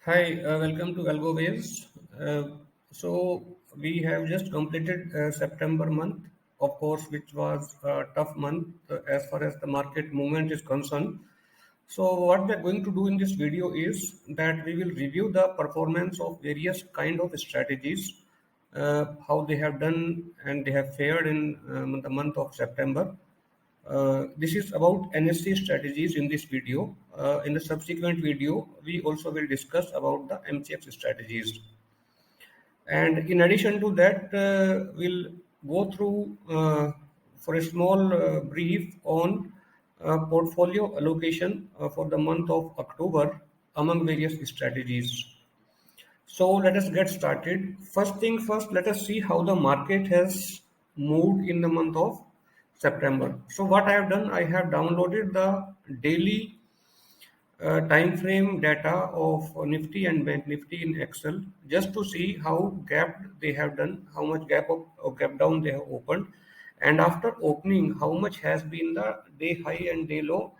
Hi, welcome to Algoways. So we have just completed September month, of course, which was a tough month as far as the market movement is concerned. So what we are going to do in this video is that we will review the performance of various kind of strategies, how they have done and they have fared in the month of September. This is about NSE strategies in this video. In the subsequent video, we also will discuss about the MCX strategies. And in addition to that, we'll go through for a small brief on portfolio allocation for the month of October among various strategies. So let us get started. First thing first, let us see how the market has moved in the month of September. So what I have done, I have downloaded the daily time frame data of Nifty and Bank Nifty in Excel just to see how gap they have done, how much gap up or gap down they have opened, and after opening, how much has been the day high and day low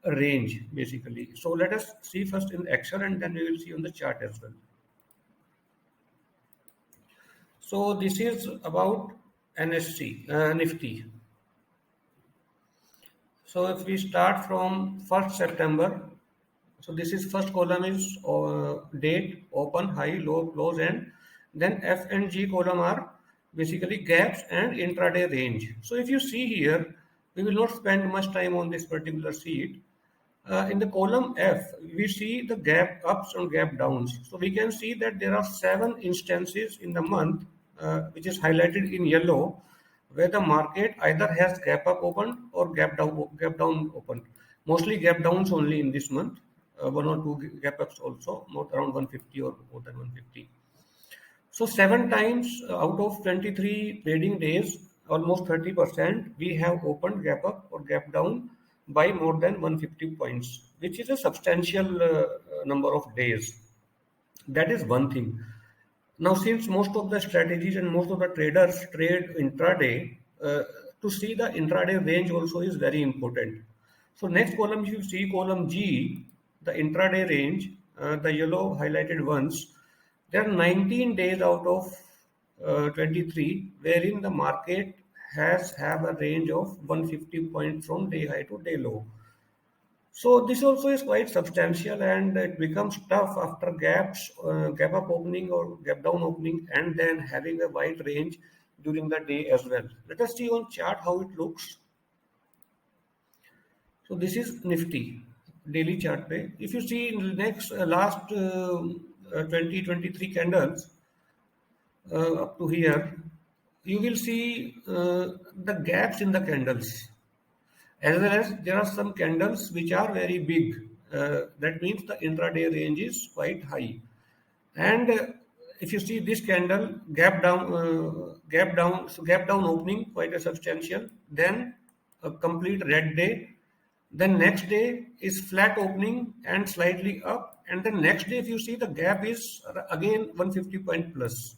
range basically. So let us see first in Excel and then we will see on the chart as well. So this is about NSC, Nifty. So if we start from 1st September, so this is first column is date, open, high, low, close, and then F and G column are basically gaps and intraday range. So if you see here, we will not spend much time on this particular sheet. In the column F, we see the gap ups and gap downs. So we can see that there are 7 instances in the month, which is highlighted in yellow, where the market either has gap up open or gap down open. Mostly gap downs only in this month. One or two gap ups also, not around 150 or more than 150. So 7 times out of 23 trading days, almost 30%, we have opened gap up or gap down by more than 150 points, which is a substantial number of days. That is one thing. Now, since most of the strategies and most of the traders trade intraday, to see the intraday range also is very important. So next column, you see column G, the intraday range, the yellow highlighted ones. There are 19 days out of 23 wherein the market has have a range of 150 points from day high to day low. So this also is quite substantial and it becomes tough after gap up opening or gap down opening and then having a wide range during the day as well. Let us see on chart how it looks. So this is Nifty daily chart pay. If you see in the next last 2023 candles up to here, you will see the gaps in the candles. As well as there are some candles which are very big. That means the intraday range is quite high. And if you see this candle gap down opening quite a substantial. Then a complete red day. Then next day is flat opening and slightly up. And then next day, if you see the gap is again 150 point plus.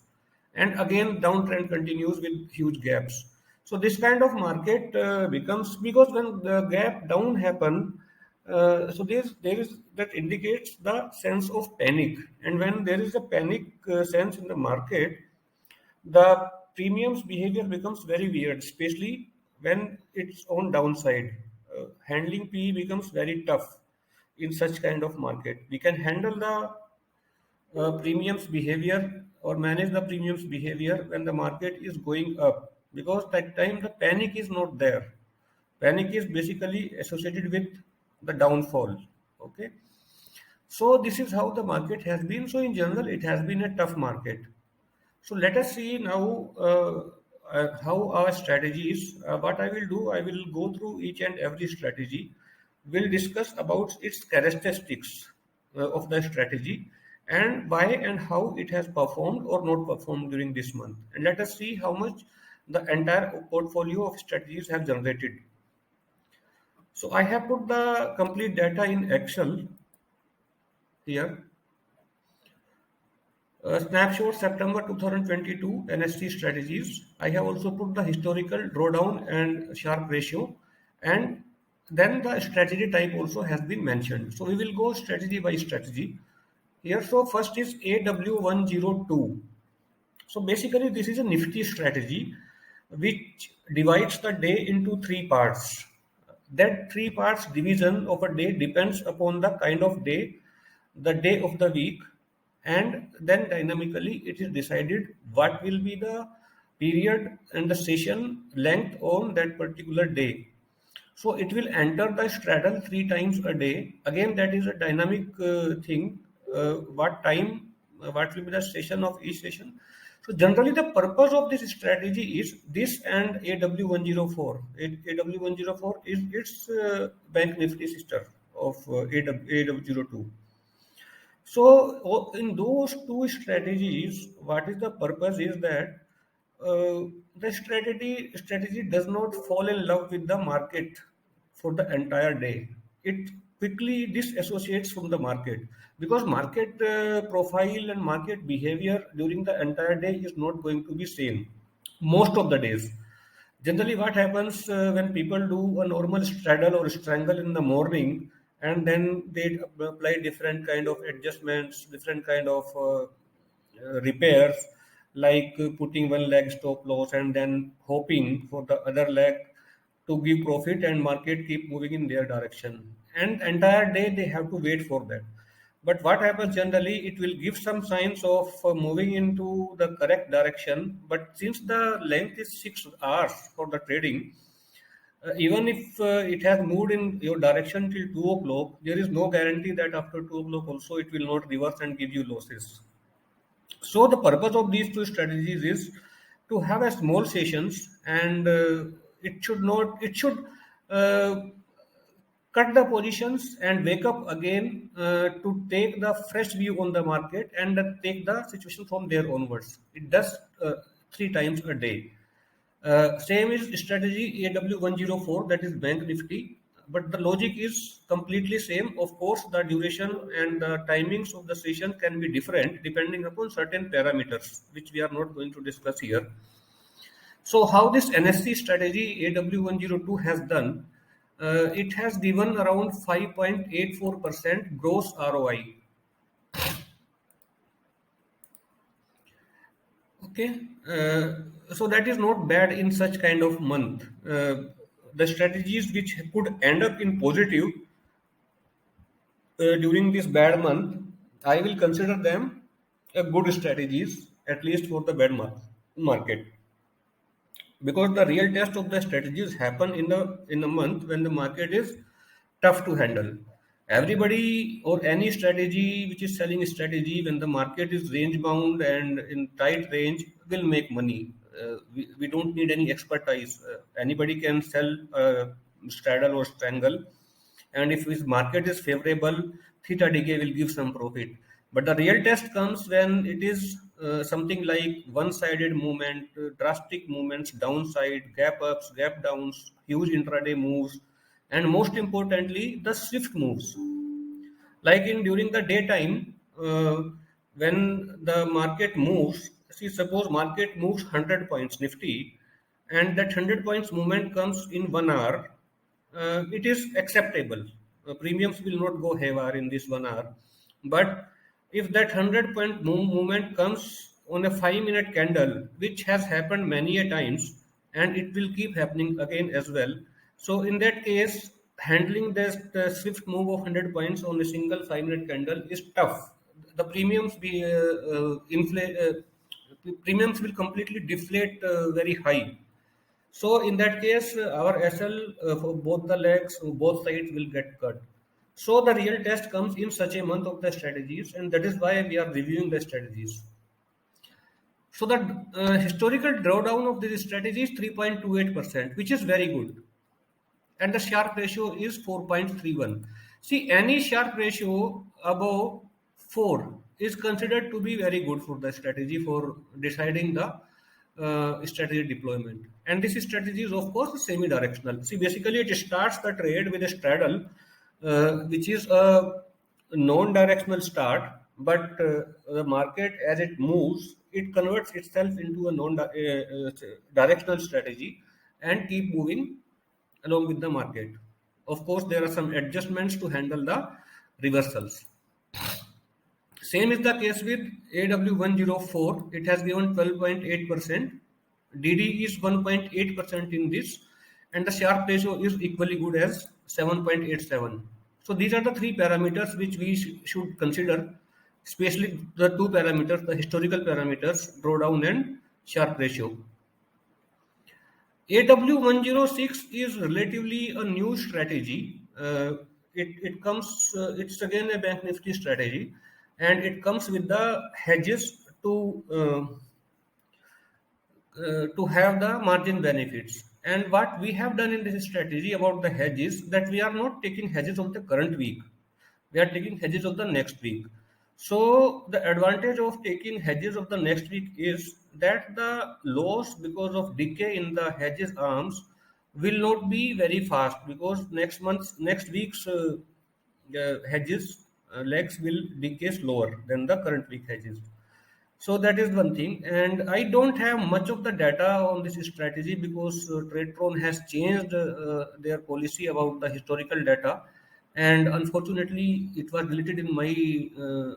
And again downtrend continues with huge gaps. So this kind of market becomes because when the gap down happen, so there is that indicates the sense of panic, and when there is a panic sense in the market, the premiums behavior becomes very weird, especially when it's on downside. Handling PE becomes very tough in such kind of market. We can handle the premiums behavior or manage the premiums behavior when the market is going up because that time the panic is not there. Panic is basically associated with the downfall. Okay, so this is how the market has been. So in general it has been a tough market. So let us see now how our strategies. What I will do, I will go through each and every strategy. We'll discuss about its characteristics of the strategy and why and how it has performed or not performed during this month. And let us see how much the entire portfolio of strategies have generated. So I have put the complete data in Excel here. Snapshot September 2022 NSE strategies. I have also put the historical drawdown and Sharpe ratio, and then the strategy type also has been mentioned. So we will go strategy by strategy. here. So first is AW102. So basically, this is a nifty strategy which divides the day into three parts. That three parts division of a day depends upon the kind of day, the day of the week, and then dynamically it is decided what will be the period and the session length on that particular day. So it will enter the straddle three times a day. Again, that is a dynamic thing. What time, what will be the session of each session. So generally, the purpose of this strategy is this and AW104. AW104 is its Bank Nifty sister of AW02. So in those two strategies, what is the purpose is that the strategy does not fall in love with the market for the entire day. It quickly disassociates from the market because market profile and market behavior during the entire day is not going to be same most of the days. Generally, what happens when people do a normal straddle or strangle in the morning, and then they apply different kind of adjustments, different kind of repairs, like putting one leg stop loss and then hoping for the other leg to give profit, and market keep moving in their direction. And entire day they have to wait for that. But what happens generally, it will give some signs of moving into the correct direction. But since the length is 6 hours for the trading, even if it has moved in your direction till 2 o'clock, there is no guarantee that after 2 o'clock also it will not reverse and give you losses. So the purpose of these two strategies is to have a small sessions, and it should uh, cut the positions and wake up again to take the fresh view on the market and take the situation from there onwards. It does three times a day. Same is strategy AW104, that is Bank Nifty, but the logic is completely same. Of course, the duration and the timings of the session can be different depending upon certain parameters, which we are not going to discuss here. So, how this NSE strategy AW102 has done? It has given around 5.84% gross ROI. Okay, so that is not bad in such kind of month. The strategies which could end up in positive during this bad month, I will consider them a good strategies, at least for the bad market, because the real test of the strategies happen in a month when the market is tough to handle. Everybody or any strategy which is selling strategy when the market is range bound and in tight range will make money. We don't need any expertise. Anybody can sell straddle or strangle, and if his market is favorable, theta decay will give some profit. But the real test comes when it is something like one-sided movement, drastic movements, downside, gap ups, gap downs, huge intraday moves, and most importantly, the swift moves. Like in during the daytime, when the market moves, see, suppose market moves 100 points Nifty, and that 100 points movement comes in 1 hour, it is acceptable. Premiums will not go haywire in this 1 hour. But if that 100 point movement comes on a 5 minute candle, which has happened many a times, and it will keep happening again as well. So in that case, handling this swift move of 100 points on a single 5 minute candle is tough. The premiums will completely deflate very high. So in that case, our SL for both the legs, both sides will get cut. So the real test comes in such a month of the strategies, and that is why we are reviewing the strategies. So the historical drawdown of this strategy is 3.28%, which is very good, and the Sharpe ratio is 4.31. See, any Sharpe ratio above 4 is considered to be very good for the strategy for deciding the strategy deployment. And this strategy is, of course, semi-directional. See, basically, it starts the trade with a straddle, which is a non-directional start, but the market, as it moves, it converts itself into a non-directional strategy and keep moving along with the market. Of course, there are some adjustments to handle the reversals. Same is the case with AW104. It has given 12.8%. DD is 1.8% in this, and the Sharpe ratio is equally good as 7.87. So these are the three parameters which we should consider, especially the two parameters, the historical parameters, drawdown and Sharpe ratio. AW106 is relatively a new strategy. It comes, it's again a Bank Nifty strategy, and it comes with the hedges to have the margin benefits. And what we have done in this strategy about the hedges, that we are not taking hedges of the current week, we are taking hedges of the next week. So the advantage of taking hedges of the next week is that the loss because of decay in the hedges arms will not be very fast, because next week's hedges legs will decay slower than the current week hedges. So that is one thing, and I don't have much of the data on this strategy because TradePron has changed their policy about the historical data, and unfortunately, it was deleted in my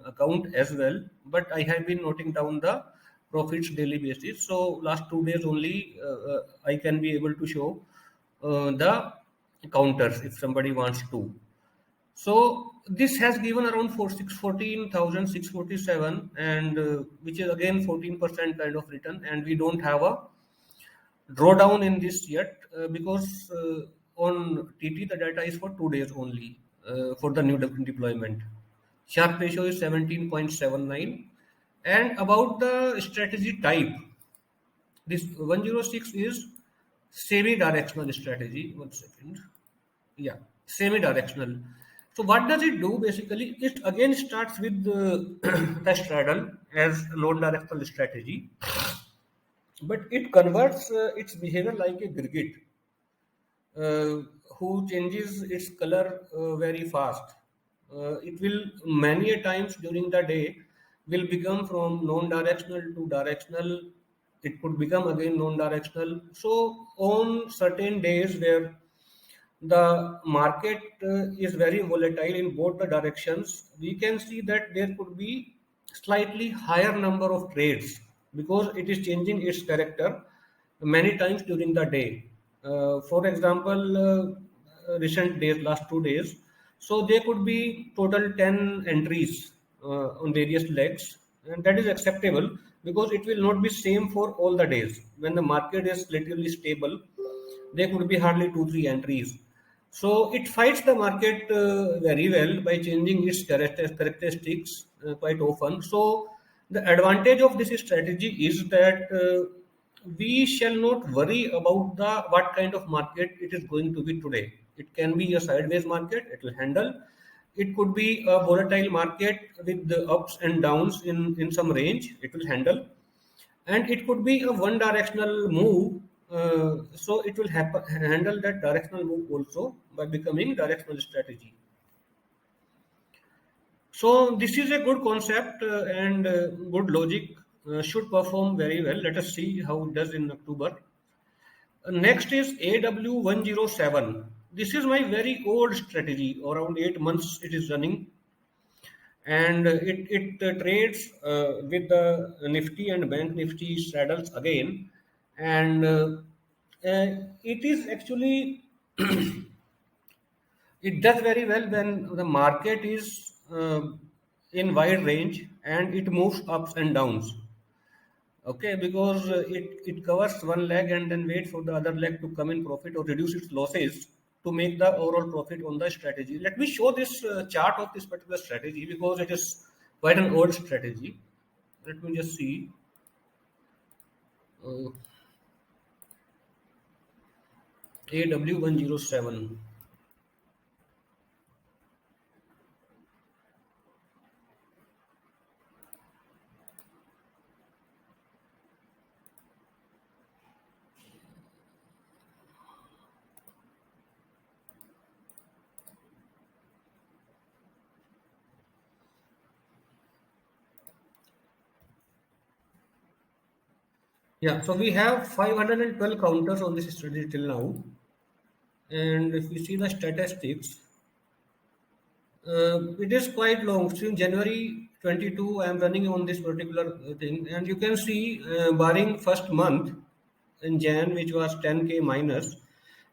account as well. But I have been noting down the profits daily basis. So last 2 days only, I can be able to show the counters if somebody wants to. So this has given around 14,647, and which is again 14% kind of return, and we don't have a drawdown in this yet because on TT the data is for 2 days only for the new deployment. Sharp ratio is 17.79, and about the strategy type, this 106 is semi-directional strategy. One second. Yeah, semi-directional. So what does it do basically? It again starts with the straddle as loan directional strategy, but it converts its behavior like a cricket uh, who changes its color very fast. It will many a times during the day will become from non-directional to directional. It could become again non-directional. So on certain days where the market is very volatile in both the directions, we can see that there could be slightly higher number of trades because it is changing its character many times during the day. For example, recent days, last 2 days, so there could be total 10 entries on various legs, and that is acceptable because it will not be same for all the days. When the market is relatively stable, there could be hardly 2 3 entries. So it fights the market very well by changing its characteristics quite often. So the advantage of this strategy is that we shall not worry about the what kind of market it is going to be today. It can be a sideways market, it will handle. It could be a volatile market with the ups and downs in some range, it will handle. And it could be a one directional move, so it will handle that directional move also by becoming directional strategy. So this is a good concept and good logic, should perform very well. Let us see how it does in October. Next is AW107. This is my very old strategy, around 8 months it is running, and it trades with the Nifty and Bank Nifty straddles again, and it is actually it does very well when the market is in wide range and it moves ups and downs. Okay, because it covers one leg and then wait for the other leg to come in profit or reduce its losses to make the overall profit on the strategy. Let me show this chart of this particular strategy because it is quite an old strategy. Let me just see. Uh, AW107. Yeah, so we have 512 counters on this strategy till now. And if we see the statistics, it is quite long. Since January 22 I am running on this particular thing, and you can see barring first month in Jan, which was 10k minus,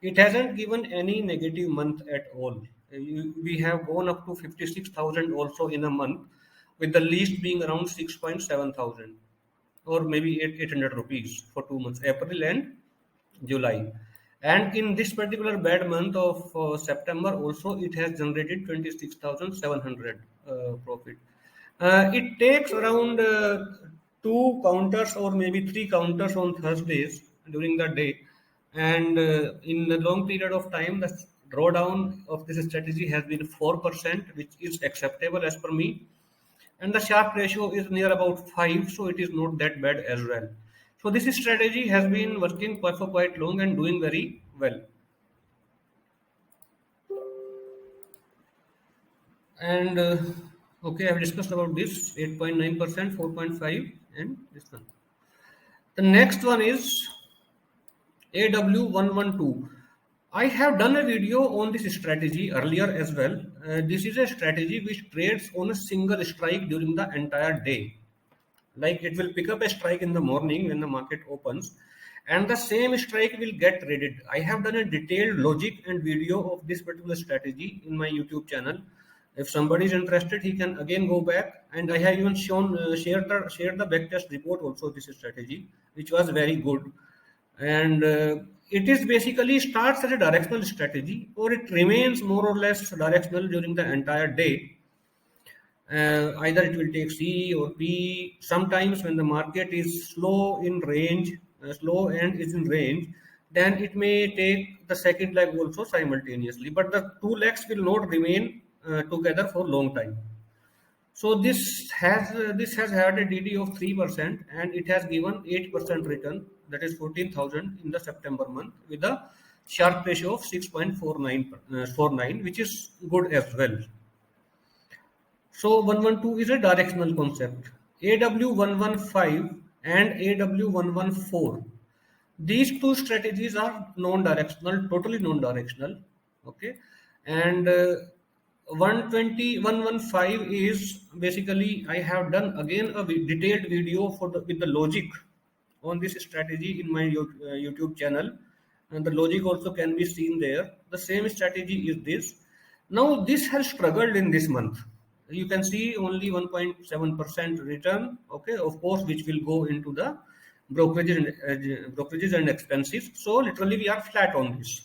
it hasn't given any negative month at all. We have gone up to 56,000 also in a month, with the least being around 6.7 thousand, or maybe 800 rupees for 2 months, April and July. And in this particular bad month of September, also it has generated 26,700 profit. It takes around two counters or maybe three counters on Thursdays during the day, and in a long period of time, the drawdown of this strategy has been 4%, which is acceptable as per me, and the Sharp ratio is near about 5, so it is not that bad as well. So this strategy has been working for quite long and doing very well. And okay, I've discussed about this 8.9%, 4.5, and this one. The next one is AW112. I have done a video on this strategy earlier as well. This is a strategy which trades on a single strike during the entire day. Like it will pick up a strike in the morning when the market opens, and the same strike will get traded. I have done a detailed logic and video of this particular strategy in my YouTube channel. If somebody is interested, he can again go back, and I have even shown shared the backtest report also of this strategy, which was very good. And it is basically starts as a directional strategy, or it remains more or less directional during the entire day. Either it will take C or P. Sometimes when the market is slow in range, slow and is in range, then it may take the second leg also simultaneously. But the two legs will not remain together for long time. So this has had a DD of 3%, and it has given 8% return, that is 14,000 in the September month, with a Sharp ratio of 6.49, which is good as well. So 112 is a directional concept. AW115 and AW114. These two strategies are non-directional, totally non-directional. Okay, and 120, 115 is basically, I have done again a detailed video for with the logic on this strategy in my YouTube channel, and the logic also can be seen there. The same strategy is this. Now this has struggled in this month. You can see only 1.7% return. Okay, of course, which will go into the brokerages and expenses. So literally we are flat on this.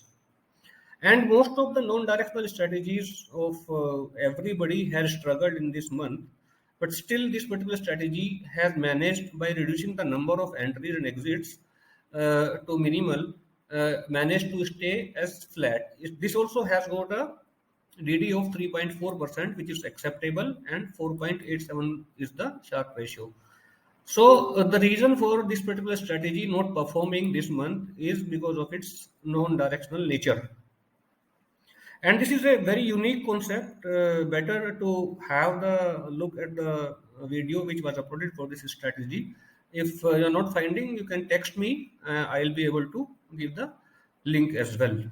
And most of the non-directional strategies of everybody has struggled in this month, but still this particular strategy has managed, by reducing the number of entries and exits to minimal, managed to stay as flat. This also has got a DD of 3.4%, which is acceptable, and 4.87 is the Sharp ratio. So the reason for this particular strategy not performing this month is because of its non-directional nature. And this is a very unique concept. Better to have the look at the video which was uploaded for this strategy. If you're not finding, you can text me. I'll be able to give the link as well.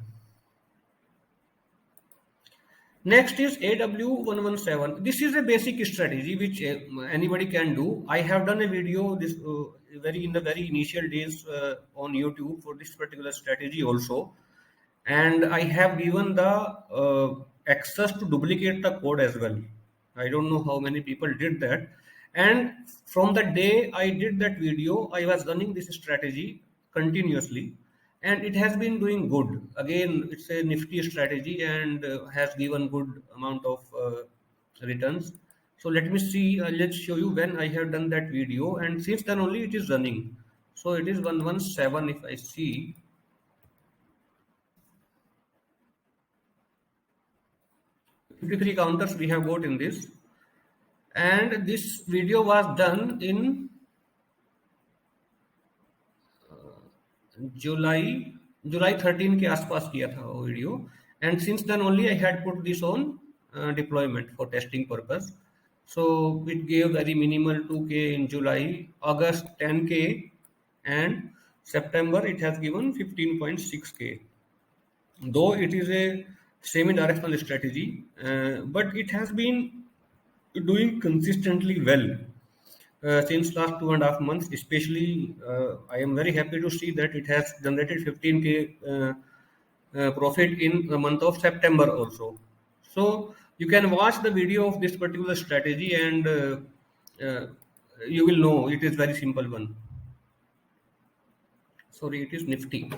Next is AW117. This is a basic strategy which anybody can do. I have done a video this in the very initial days on YouTube for this particular strategy also, and I have given the access to duplicate the code as well. I don't know how many people did that. And from the day I did that video, I was running this strategy continuously, and it has been doing good. Again, it's a nifty strategy, and has given good amount of returns. So let me see, let's show you when I have done that video, and since then only it is running. So it is 117 if I see. 53 counters we have got in this, and this video was done in जुलाई 13 के आसपास किया था वो video, and since then only I had put this on deployment for testing purpose. So it gave very minimal 2k in July, August 10k, and September it has given 15.6k. Though it is a semi-directional strategy, but it has been doing consistently well since last 2.5 months. Especially, I am very happy to see that it has generated 15K profit in the month of September also. So you can watch the video of this particular strategy and uh, you will know it is very simple one. Sorry, it is Nifty.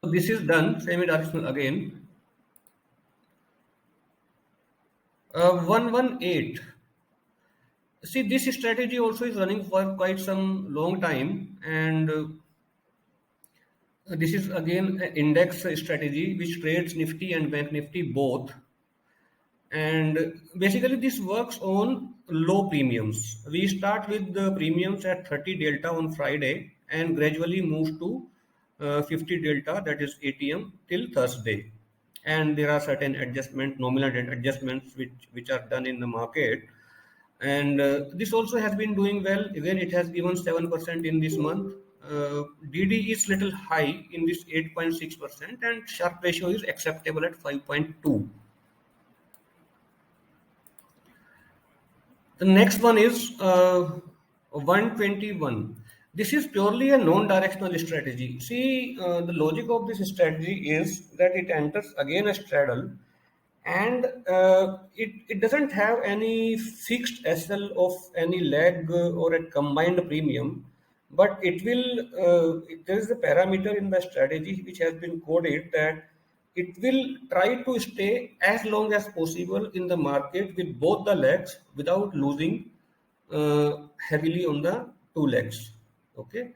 So this is done semi-directional again. 118. See, this strategy also is running for quite some long time, and this is again an index strategy which trades Nifty and Bank Nifty both. And basically, this works on low premiums. We start with the premiums at 30 delta on Friday and gradually move to 50 delta, that is ATM, till Thursday. And there are certain adjustments, nominal adjustments, which are done in the market. And this also has been doing well. Again, it has given 7% in this month. DD is little high in this 8.6%, and Sharpe ratio is acceptable at 5.2. The next one is 121. This is purely a non-directional strategy. See, the logic of this strategy is that it enters again a straddle, and it doesn't have any fixed SL of any leg or a combined premium, but it will, there is a parameter in the strategy which has been coded that it will try to stay as long as possible in the market with both the legs without losing heavily on the two legs. Okay,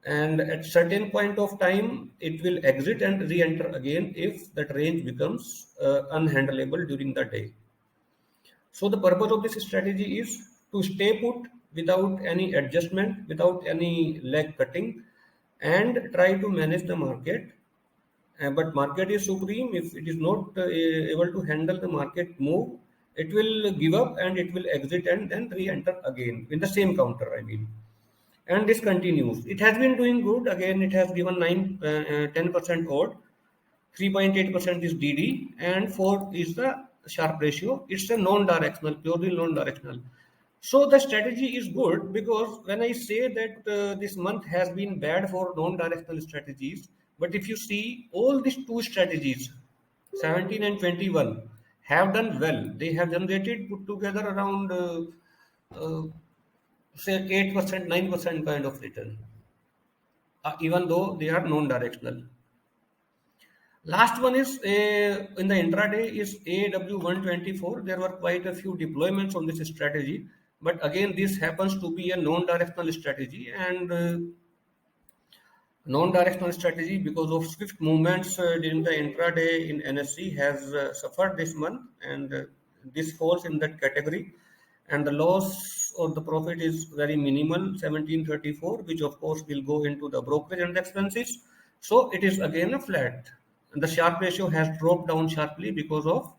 and at certain point of time it will exit and re-enter again if that range becomes unhandleable during the day. So the purpose of this strategy is to stay put without any adjustment, without any leg cutting, and try to manage the market. But market is supreme. If it is not able to handle the market move, it will give up and it will exit and then re-enter again in the same counter, I mean. And this continues. It has been doing good. Again, it has given 10% odd, 3.8% is DD, and 4 is the Sharpe ratio. It's a non-directional, purely non-directional. So the strategy is good because when I say that this month has been bad for non-directional strategies, but if you see all these two strategies, 17 and 21, have done well. They have generated put together around uh, say 8%, 9% kind of return, even though they are non-directional. Last one is in the intraday is AW124. There were quite a few deployments on this strategy, but again, this happens to be a non-directional strategy, and non-directional strategy because of swift movements during the intraday in NSE has suffered this month, and this falls in that category. And the loss or the profit is very minimal, 1734, which of course will go into the brokerage and expenses. So it is again a flat. And the Sharpe ratio has dropped down sharply because of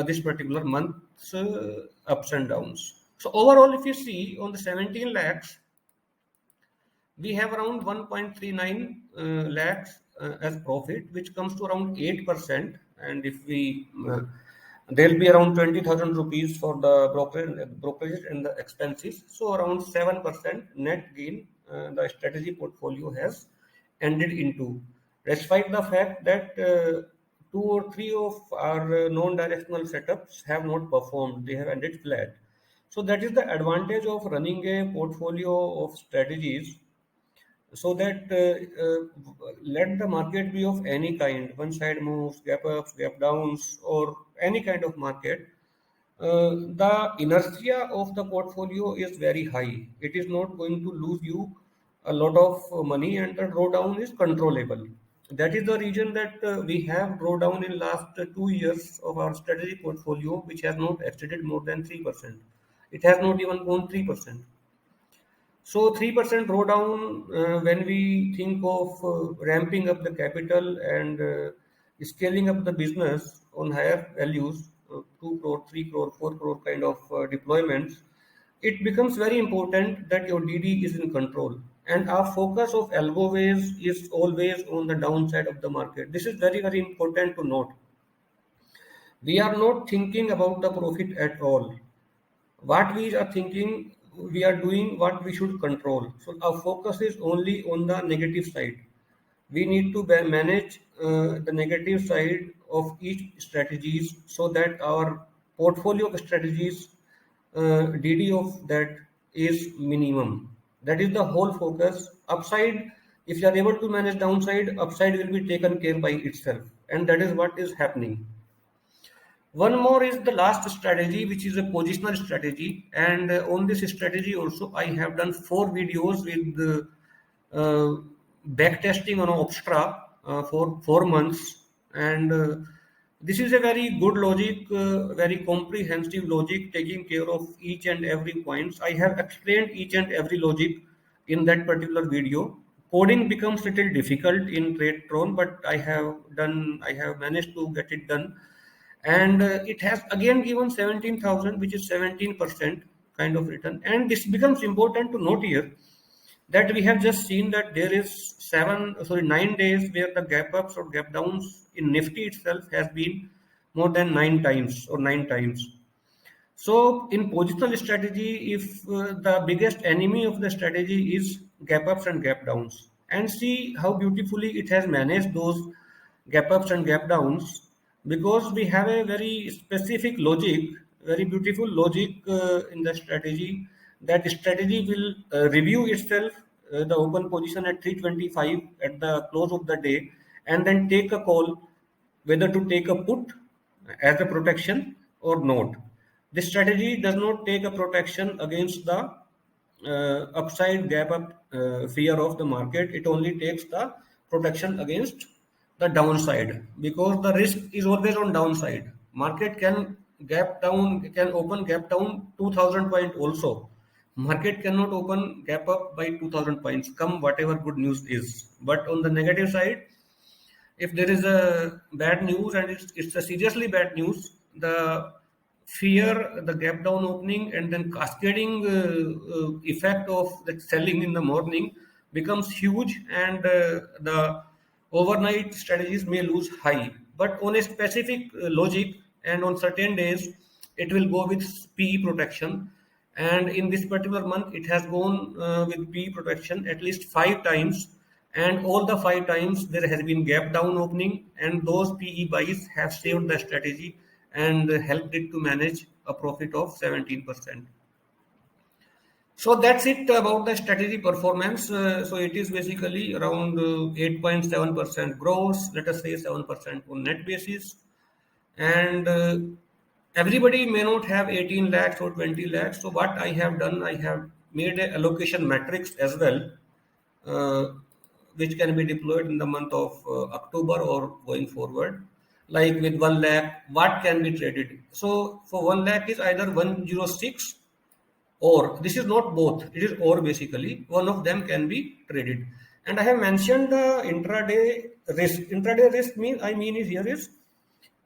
this particular month's ups and downs. So overall, if you see on the 17 lakhs, we have around 1.39 lakhs as profit, which comes to around 8%. And if we, there'll be around 20,000 rupees for the brokerage and the expenses. So around 7% net gain the strategy portfolio has ended into, despite the fact that two or three of our non-directional setups have not performed, they have ended flat. So that is the advantage of running a portfolio of strategies, so that let the market be of any kind, one side moves, gap ups, gap downs, or any kind of market, the inertia of the portfolio is very high. It is not going to lose you a lot of money, and the drawdown is controllable. That is the reason that we have drawdown in last 2 years of our strategy portfolio, which has not exceeded more than 3%. It has not even gone 3%. So 3% drawdown, when we think of ramping up the capital and scaling up the business on higher values, 2 crore, 3 crore, 4 crore kind of deployments, it becomes very important that your DD is in control. And our focus of Algoways is always on the downside of the market. This is very, very important to note. We are not thinking about the profit at all. What we are thinking, we are doing what we should control. So our focus is only on the negative side. We need to manage the negative side of each strategies so that our portfolio of strategies DD of that is minimum. That is the whole focus. Upside, if you are able to manage downside, upside will be taken care by itself, and that is what is happening. One more is the last strategy, which is a positional strategy. And on this strategy also, I have done 4 videos with backtesting on Obstra for 4 months. And this is a very good logic, very comprehensive logic, taking care of each and every points. I have explained each and every logic in that particular video. Coding becomes little difficult in TradeTron, but I have managed to get it done, and it has again given 17,000, which is 17% kind of return. And this becomes important to note here that we have just seen that there is 9 days where the gap ups or gap downs in Nifty itself has been more than 9 times or 9 times. So in positional strategy, if the biggest enemy of the strategy is gap ups and gap downs, and see how beautifully it has managed those gap ups and gap downs, because we have a very specific logic, very beautiful logic in the strategy. That strategy will review itself, the open position at 325 at the close of the day, and then take a call whether to take a put as a protection or not. This strategy does not take a protection against the upside gap up fear of the market. It only takes the protection against the downside, because the risk is always on downside. Market can gap down, can open gap down 2000 point also. Market cannot open gap up by 2000 points, come whatever good news is. But on the negative side, if there is a bad news and it's a seriously bad news, the fear, the gap down opening, and then cascading effect of the selling in the morning becomes huge, and the overnight strategies may lose high. But on a specific logic and on certain days, it will go with PE protection. And in this particular month, it has gone with PE protection at least 5 times, and all the 5 times there has been gap down opening, and those PE buys have saved the strategy and helped it to manage a profit of 17%. So that's it about the strategy performance. So it is basically around 8.7% gross, let us say 7% on net basis. And everybody may not have 18 lakhs or 20 lakhs. So what I have done, I have made a allocation matrix as well, uh, which can be deployed in the month of October or going forward. Like with 1 lakh, what can be traded? So for 1 lakh is either 106, or this is not both, it is or basically. One of them can be traded. And I have mentioned the intraday risk. Intraday risk mean is here is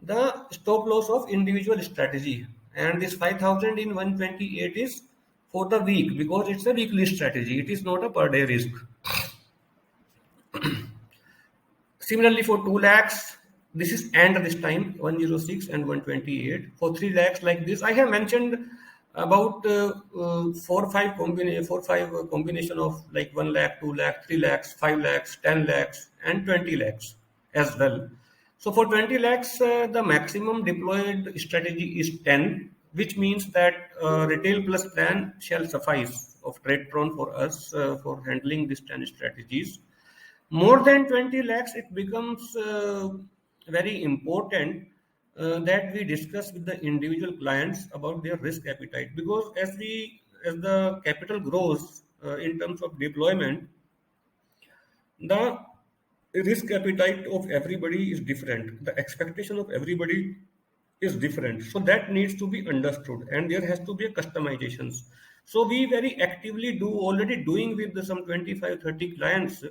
the stop loss of individual strategy, and this 5000 in 128 is for the week, because it's a weekly strategy, it is not a per day risk. Similarly, for 2 lakhs, this is and this time 106 and 128. For 3 lakhs, like this, I have mentioned about 4 5 combination of like 1 lakh, 2 lakh, 3 lakhs, 5 lakhs, 10 lakhs, and 20 lakhs as well. So for 20 lakhs, the maximum deployed strategy is 10, which means that retail plus plan shall suffice of TradeTron for us for handling these 10 strategies. More than 20 lakhs, it becomes very important that we discuss with the individual clients about their risk appetite, because as the capital grows in terms of deployment, the risk appetite of everybody is different, the expectation of everybody is different, so that needs to be understood, and there has to be a customizations. So we very actively do already doing with some 25 30 clients,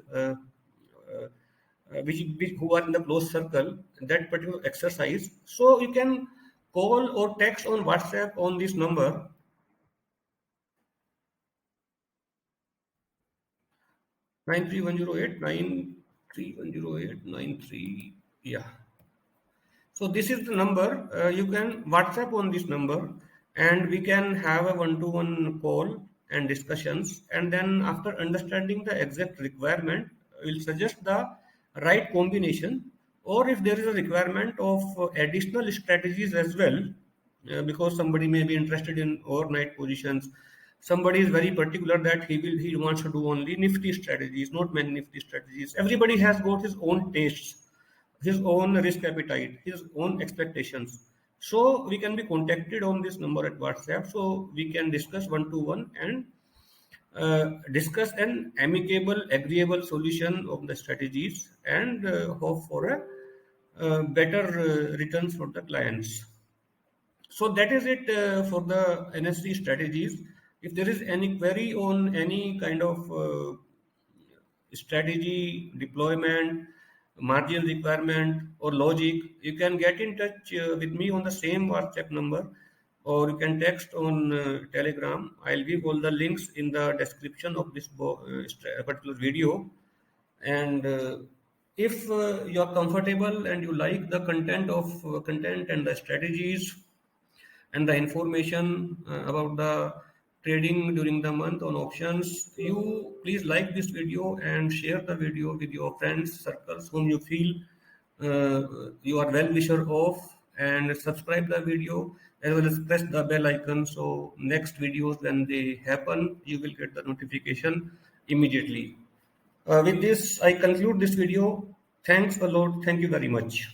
which who are in the close circle, that particular exercise. So you can call or text on WhatsApp on this number 93108 9310893. Yeah. So this is the number. You can WhatsApp on this number, and we can have a one-to-one call and discussions. And then after understanding the exact requirement, we'll suggest the right combination. Or if there is a requirement of additional strategies as well, because somebody may be interested in overnight positions. Somebody is very particular that he wants to do only nifty strategies, not many nifty strategies. Everybody has got his own tastes, his own risk appetite, his own expectations. So we can be contacted on this number at WhatsApp. So we can discuss one to one and discuss an amicable, agreeable solution of the strategies and hope for a better returns for the clients. So that is it for the NSE strategies. If there is any query on any kind of strategy, deployment, margin requirement, or logic, you can get in touch with me on the same WhatsApp number, or you can text on Telegram. I'll give all the links in the description of this particular video. And if you are comfortable and you like the content and the strategies and the information about the trading during the month on options, you please like this video and share the video with your friends, circles whom you feel you are well wisher of, and subscribe the video as well as press the bell icon so next videos when they happen you will get the notification immediately. With this, I conclude this video. Thanks a lot. Thank you very much.